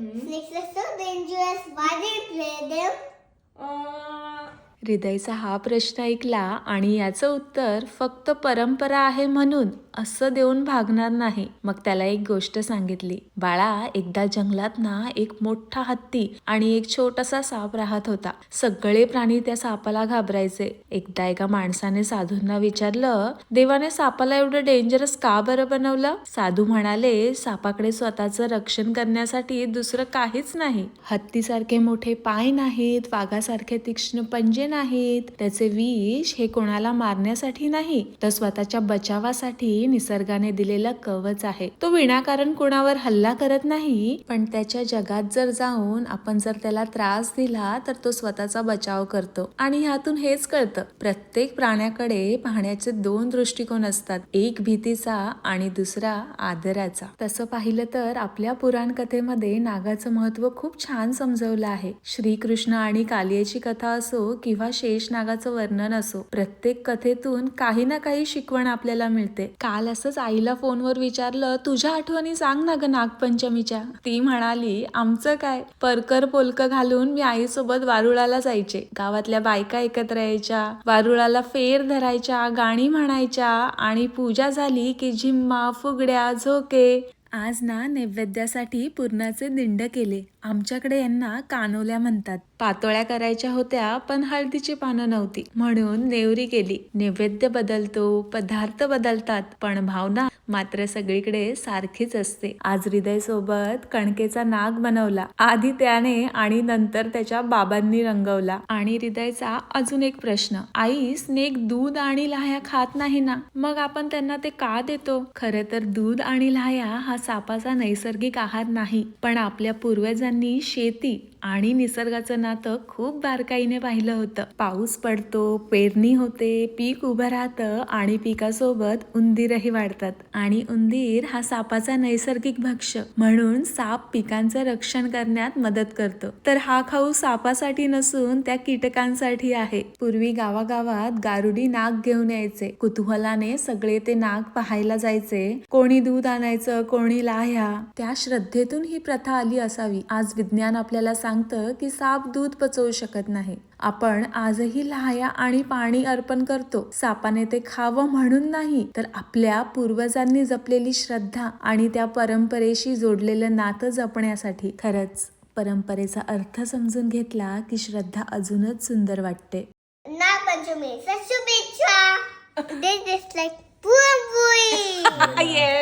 Snakes are so dangerous. Why do you play them? हृदयचा हा प्रश्न ऐकला आणि याचं उत्तर फक्त परंपरा आहे म्हणून असं देऊन भागणार नाही. मग त्याला एक गोष्ट सांगितली. बाळा, एकदा जंगलात ना एक मोठा हत्ती आणि एक छोटासा साप राहत होता. सगळे प्राणी त्या सापाला घाबरायचे. एकदा एका माणसाने साधूंना विचारलं, देवाने सापाला एवढं डेंजरस का बरं बनवलं? साधू म्हणाले, सापाकडे स्वतःचं रक्षण करण्यासाठी दुसरं काहीच नाही. हत्तीसारखे मोठे पाय नाहीत, वाघासारखे तीक्ष्ण पंजे नाहीत. त्याचे विष हे कोणाला मारण्यासाठी नाही, तर स्वतःच्या बचावासाठी निसर्गाने दिलेलं कवच आहे. तो विनाकारण कोणावर हल्ला करत नाही, पण त्याच्या जगात जर जाऊन आपण जर त्याला त्रास दिला तर तो स्वतःचा बचाव करतो. आणि ह्यातून हेच कळतं, प्रत्येक प्राण्याकडे पाहण्याचे दोन दृष्टिकोन असतात, एक भीतीचा आणि दुसरा आदराचा. तसं पाहिलं तर आपल्या पुराण कथेमध्ये नागाचं महत्व खूप छान समजवलं आहे. श्रीकृष्ण आणि कालियाची कथा असो किंवा शेष नागाचं वर्णन असो, प्रत्येक कथेतून काही ना काही शिकवण आपल्याला मिळते. काल असंच आईला फोनवर विचारलं, तुझ्या आठवणी सांग ना ग नागपंचमीच्या. ती म्हणाली, आमचं काय, परकर पोलक घालून मी आईसोबत वारुळाला जायचे. गावातल्या बायका एकत्र यायच्या, वारुळाला फेर धरायच्या, गाणी म्हणायच्या आणि पूजा झाली की झिम्मा, फुगड्या, झोके. आज ना नैवेद्यासाठी पुरणाचे दिंड केले. आमच्याकडे यांना कानोल्या म्हणतात. पातोळ्या करायच्या होत्या पण हळदीची पानं नव्हती म्हणून नेवरी केली. नैवेद्य बदलतो, पदार्थ बदलतात, पण भावना मात्र सगळीकडे सारखीच असते. आज हृदय सोबत कणकेचा नाग बनवला. आधी त्याने आणि नंतर त्याच्या बाबांनी रंगवला. आणि हृदयचा अजून एक प्रश्न, आई, स्नेक दूध आणि लाह्या खात नाही ना, मग आपण त्यांना ते का देतो? खरं तर दूध आणि लाह्या हा सापाचा नैसर्गिक आहार नाही, पण आपल्या पूर्वजांनी शेती आणि निसर्गाचं नातं खूप बारकाईने पाहिलं होतं. पाऊस पडतो, पेरणी होते, पीक उभं राहतं आणि पिकासोबत उंदीरही वाढतात. आणि उंदीर हा सापाचा नैसर्गिक भक्ष्य, म्हणून साप पिकांचं रक्षण करण्यात मदत करतो. तर हा खाऊ सापासाठी नसून त्या कीटकांसाठी आहे. पूर्वी गावागावात गारुडी नाग घेऊन यायचे. कुतूहलाने सगळे ते नाग पाहायला जायचे. कोणी दूध आणायचं, कोणी लाह्या. त्या श्रद्धेतून ही प्रथा आली असावी. आज विज्ञान आपल्याला सांगतं की साप दूध पचवू शकत नाही. आपण आजही लाह्या आणि पाणी अर्पण करतो. सापाने ते खावं म्हणून नाही, तर आपल्या पूर्वजांनी जपलेली श्रद्धा आणि त्या परंपरेशी जोडलेलं नातं जपण्यासाठी. खरंच परंपरेचा अर्थ समजून घेतला की श्रद्धा अजूनच सुंदर वाटते. नागपंचमीच्या शुभेच्छा. This is like puran poli.